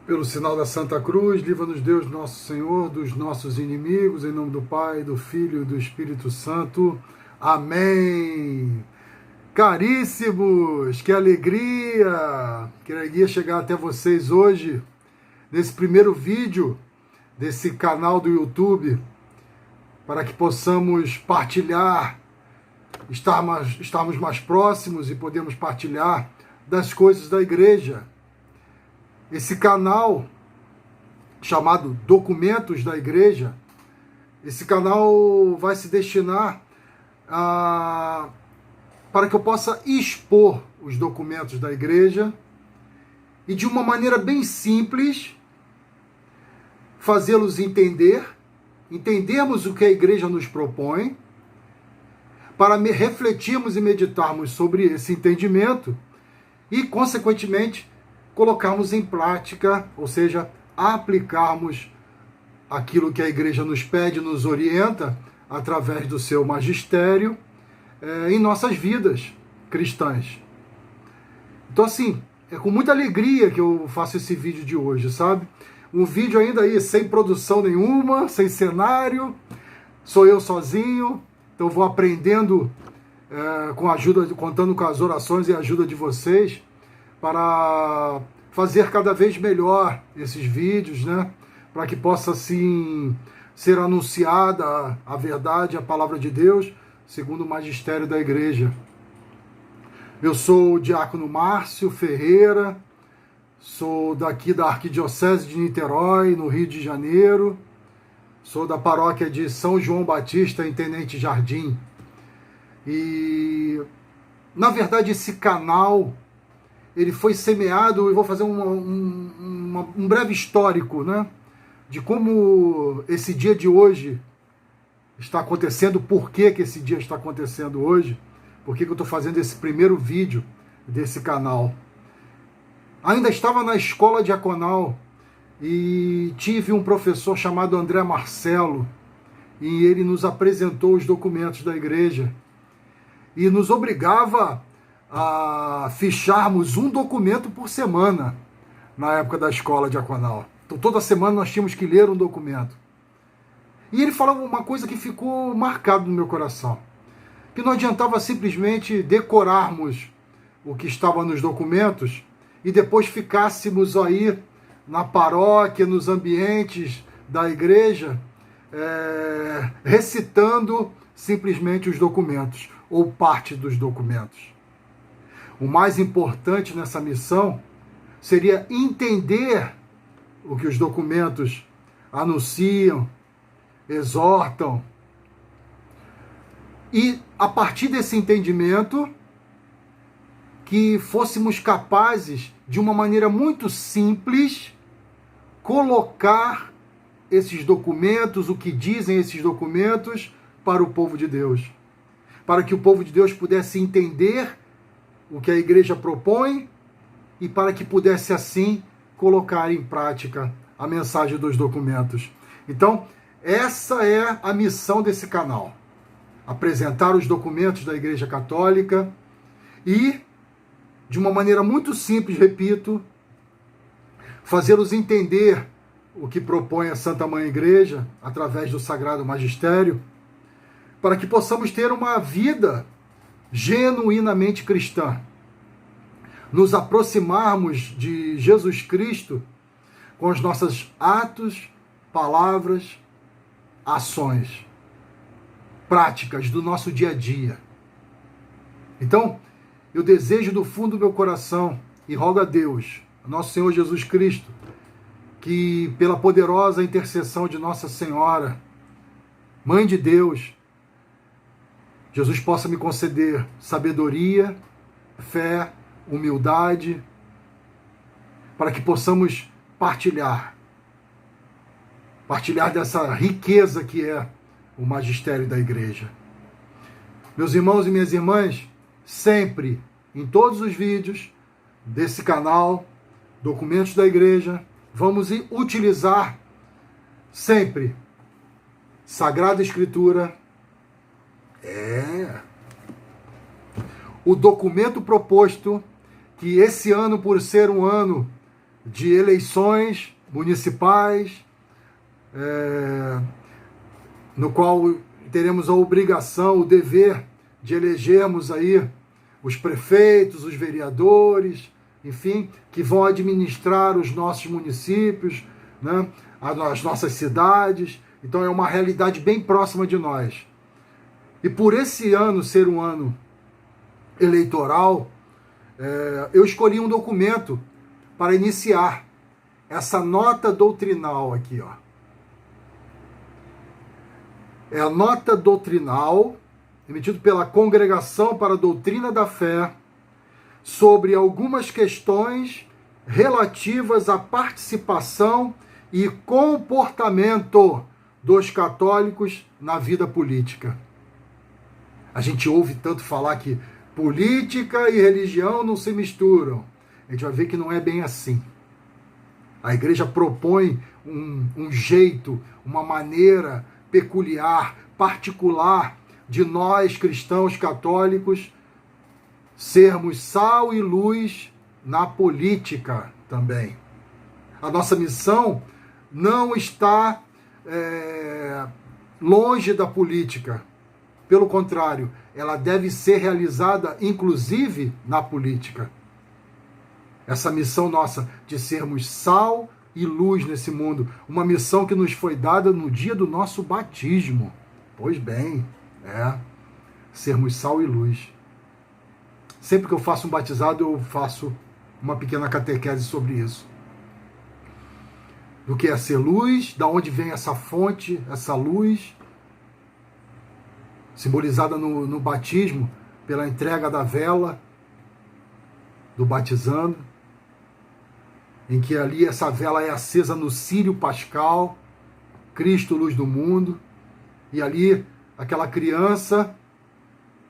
Pelo sinal da Santa Cruz, livra-nos Deus nosso Senhor dos nossos inimigos, em nome do Pai, do Filho e do Espírito Santo. Amém. Caríssimos, que alegria! Que alegria chegar até vocês hoje, nesse primeiro vídeo desse canal do YouTube, para que possamos partilhar, estarmos mais próximos e podemos partilhar das coisas da igreja. Esse canal, chamado Documentos da Igreja, esse canal vai se destinar para que eu possa expor os documentos da igreja e, de uma maneira bem simples, fazê-los entendermos o que a igreja nos propõe, para refletirmos e meditarmos sobre esse entendimento e, consequentemente, colocarmos em prática, ou seja, aplicarmos aquilo que a igreja nos pede, nos orienta, através do seu magistério, em nossas vidas cristãs. Então, assim, é com muita alegria que eu faço esse vídeo de hoje, sabe? Um vídeo ainda aí sem produção nenhuma, sem cenário, sou eu sozinho, então vou aprendendo, contando com as orações e a ajuda de vocês, para fazer cada vez melhor esses vídeos, né? Para que possa, assim, ser anunciada a verdade, a palavra de Deus, segundo o magistério da igreja. Eu sou o diácono Márcio Ferreira, sou daqui da Arquidiocese de Niterói, no Rio de Janeiro, sou da paróquia de São João Batista, em Tenente Jardim. E, na verdade, esse canal, ele foi semeado, eu vou fazer um breve histórico, né, de como esse dia de hoje está acontecendo, por que esse dia está acontecendo hoje, por que eu estou fazendo esse primeiro vídeo desse canal. Ainda estava na escola diaconal e tive um professor chamado André Marcelo, e ele nos apresentou os documentos da igreja e nos obrigava a ficharmos um documento por semana, na época da escola diaconal. Então, toda semana nós tínhamos que ler um documento. E ele falava uma coisa que ficou marcado no meu coração, que não adiantava simplesmente decorarmos o que estava nos documentos e depois ficássemos aí na paróquia, nos ambientes da igreja, recitando simplesmente os documentos, ou parte dos documentos. O mais importante nessa missão seria entender o que os documentos anunciam, exortam, e, a partir desse entendimento, que fôssemos capazes, de uma maneira muito simples, colocar esses documentos, o que dizem esses documentos, para o povo de Deus. Para que o povo de Deus pudesse entender o que a igreja propõe e para que pudesse, assim, colocar em prática a mensagem dos documentos. Então, essa é a missão desse canal. Apresentar os documentos da Igreja Católica e, de uma maneira muito simples, repito, fazê-los entender o que propõe a Santa Mãe Igreja, através do Sagrado Magistério, para que possamos ter uma vida genuinamente cristã, nos aproximarmos de Jesus Cristo com os nossos atos, palavras, ações, práticas do nosso dia a dia. Então, eu desejo do fundo do meu coração e rogo a Deus, nosso Senhor Jesus Cristo, que pela poderosa intercessão de Nossa Senhora, Mãe de Deus, Jesus possa me conceder sabedoria, fé, humildade, para que possamos partilhar dessa riqueza que é o magistério da igreja. Meus irmãos e minhas irmãs, sempre, em todos os vídeos desse canal, Documentos da Igreja, vamos utilizar sempre Sagrada Escritura, o documento proposto, que esse ano, por ser um ano de eleições municipais, no qual teremos a obrigação, o dever de elegermos aí os prefeitos, os vereadores, enfim, que vão administrar os nossos municípios, né, as nossas cidades. Então é uma realidade bem próxima de nós. E por esse ano ser um ano eleitoral, eu escolhi um documento para iniciar essa nota doutrinal aqui, ó. É a nota doutrinal emitida pela Congregação para a Doutrina da Fé sobre algumas questões relativas à participação e comportamento dos católicos na vida política. A gente ouve tanto falar que política e religião não se misturam. A gente vai ver que não é bem assim. A igreja propõe um jeito, uma maneira peculiar, particular, de nós, cristãos católicos, sermos sal e luz na política também. A nossa missão não está longe da política. Pelo contrário, ela deve ser realizada, inclusive, na política. Essa missão nossa de sermos sal e luz nesse mundo, uma missão que nos foi dada no dia do nosso batismo. Pois bem, sermos sal e luz. Sempre que eu faço um batizado, eu faço uma pequena catequese sobre isso. Do que é ser luz, da onde vem essa fonte, essa luz, simbolizada no batismo, pela entrega da vela do batizando, em que ali essa vela é acesa no círio pascal, Cristo, luz do mundo, e ali aquela criança,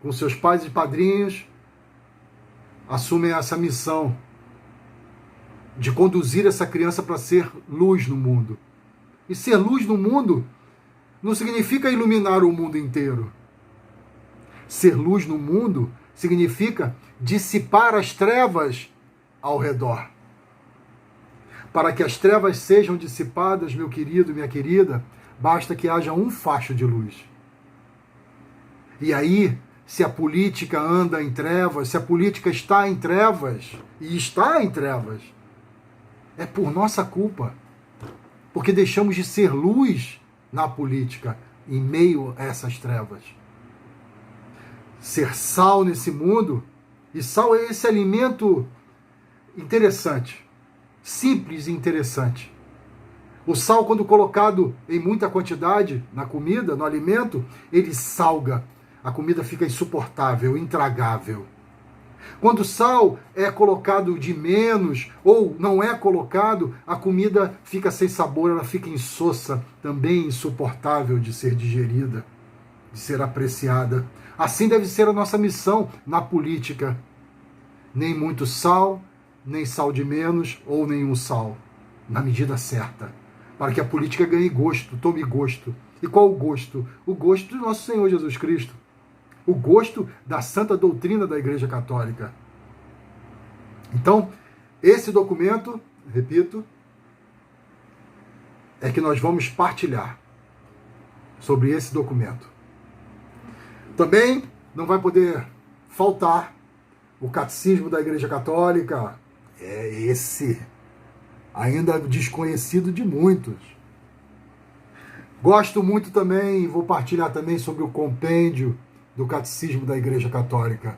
com seus pais e padrinhos, assumem essa missão de conduzir essa criança para ser luz no mundo. E ser luz no mundo não significa iluminar o mundo inteiro. Ser luz no mundo significa dissipar as trevas ao redor. Para que as trevas sejam dissipadas, meu querido, minha querida, basta que haja um facho de luz. E aí, se a política anda em trevas, se a política está em trevas, e está em trevas, é por nossa culpa. Porque deixamos de ser luz na política, em meio a essas trevas. Ser sal nesse mundo, e sal é esse alimento interessante, simples e interessante. O sal, quando colocado em muita quantidade na comida, no alimento, ele salga. A comida fica insuportável, intragável. Quando o sal é colocado de menos ou não é colocado, a comida fica sem sabor, ela fica insossa, também insuportável de ser digerida, de ser apreciada. Assim deve ser a nossa missão na política. Nem muito sal, nem sal de menos ou nenhum sal, na medida certa, para que a política ganhe gosto, tome gosto. E qual o gosto? O gosto do nosso Senhor Jesus Cristo. O gosto da santa doutrina da Igreja Católica. Então, esse documento, repito, é que nós vamos partilhar sobre esse documento. Também não vai poder faltar o Catecismo da Igreja Católica. É esse, ainda desconhecido de muitos. Gosto muito também, vou partilhar também sobre o compêndio do Catecismo da Igreja Católica.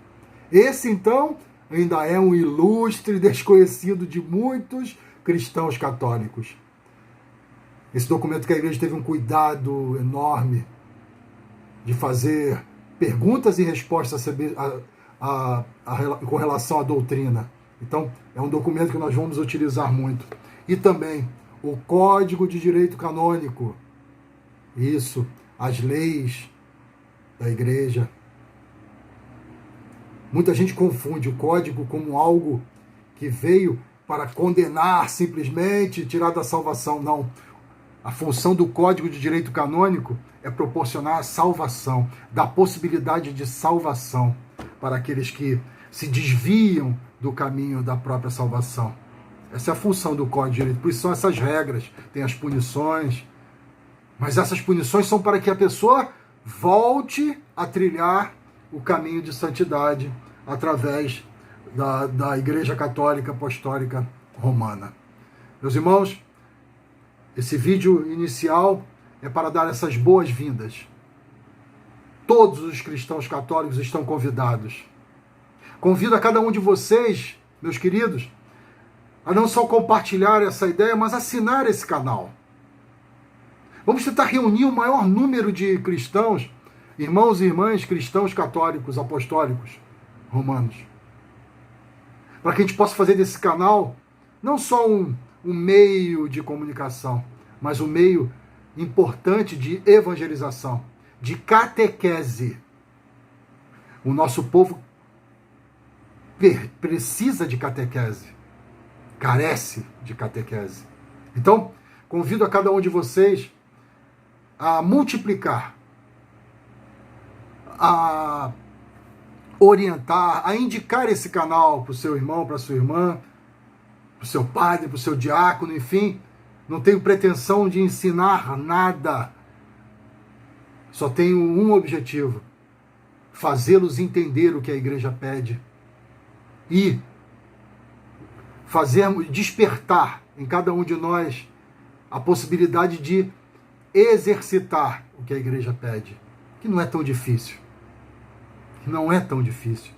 Esse, então, ainda é um ilustre desconhecido de muitos cristãos católicos. Esse documento que a Igreja teve um cuidado enorme de fazer perguntas e respostas com relação à doutrina. Então, é um documento que nós vamos utilizar muito. E também o Código de Direito Canônico. Isso, as leis da Igreja. Muita gente confunde o código como algo que veio para condenar simplesmente, tirar da salvação. Não. A função do Código de Direito Canônico é proporcionar a salvação, dar possibilidade de salvação para aqueles que se desviam do caminho da própria salvação. Essa é a função do Código de Direito. Por isso são essas regras, tem as punições. Mas essas punições são para que a pessoa volte a trilhar o caminho de santidade através da Igreja Católica Apostólica Romana. Meus irmãos, esse vídeo inicial é para dar essas boas-vindas. Todos os cristãos católicos estão convidados. Convido a cada um de vocês, meus queridos, a não só compartilhar essa ideia, mas assinar esse canal. Vamos tentar reunir o maior número de cristãos, irmãos e irmãs cristãos católicos, apostólicos, romanos, para que a gente possa fazer desse canal não só um meio de comunicação, mas um meio importante de evangelização, de catequese. O nosso povo precisa de catequese, carece de catequese. Então, convido a cada um de vocês a multiplicar, a orientar, a indicar esse canal para o seu irmão, para a sua irmã, para o seu padre, para o seu diácono, enfim. Não tenho pretensão de ensinar nada. Só tenho um objetivo: fazê-los entender o que a igreja pede e despertar em cada um de nós a possibilidade de exercitar o que a igreja pede, que não é tão difícil. Não é tão difícil.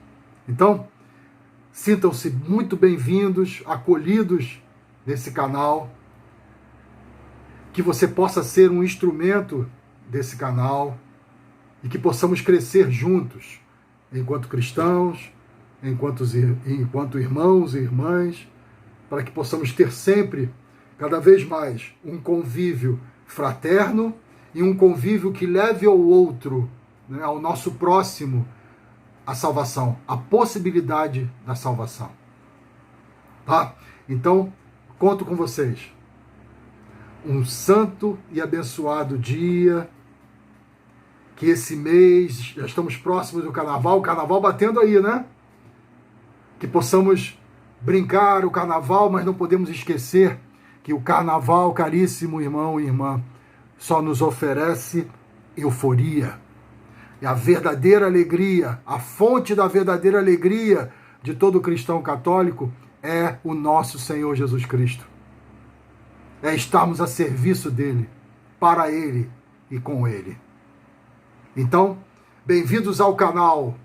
Então, sintam-se muito bem-vindos, acolhidos nesse canal, que você possa ser um instrumento desse canal e que possamos crescer juntos, enquanto cristãos, enquanto irmãos e irmãs, para que possamos ter sempre, cada vez mais, um convívio fraterno e um convívio que leve ao outro, né, ao nosso próximo, a salvação, a possibilidade da salvação. Tá? Então, conto com vocês. Um santo e abençoado dia. Que esse mês, já estamos próximos do carnaval, o carnaval batendo aí, né? Que possamos brincar o carnaval, mas não podemos esquecer que o carnaval, caríssimo irmão e irmã, só nos oferece euforia. E a verdadeira alegria, a fonte da verdadeira alegria de todo cristão católico é o nosso Senhor Jesus Cristo. É estarmos a serviço dele, para ele e com ele. Então, bem-vindos ao canal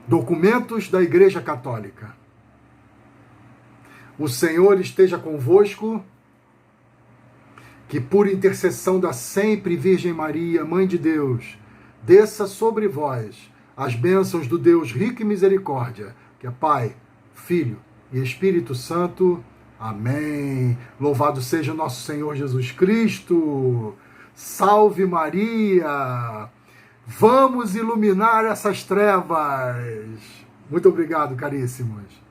Documentos da Igreja Católica. O Senhor esteja convosco, que por intercessão da sempre Virgem Maria, Mãe de Deus, desça sobre vós as bênçãos do Deus rico e misericórdia, que é Pai, Filho e Espírito Santo. Amém. Louvado seja o nosso Senhor Jesus Cristo. Salve Maria! Vamos iluminar essas trevas! Muito obrigado, caríssimos.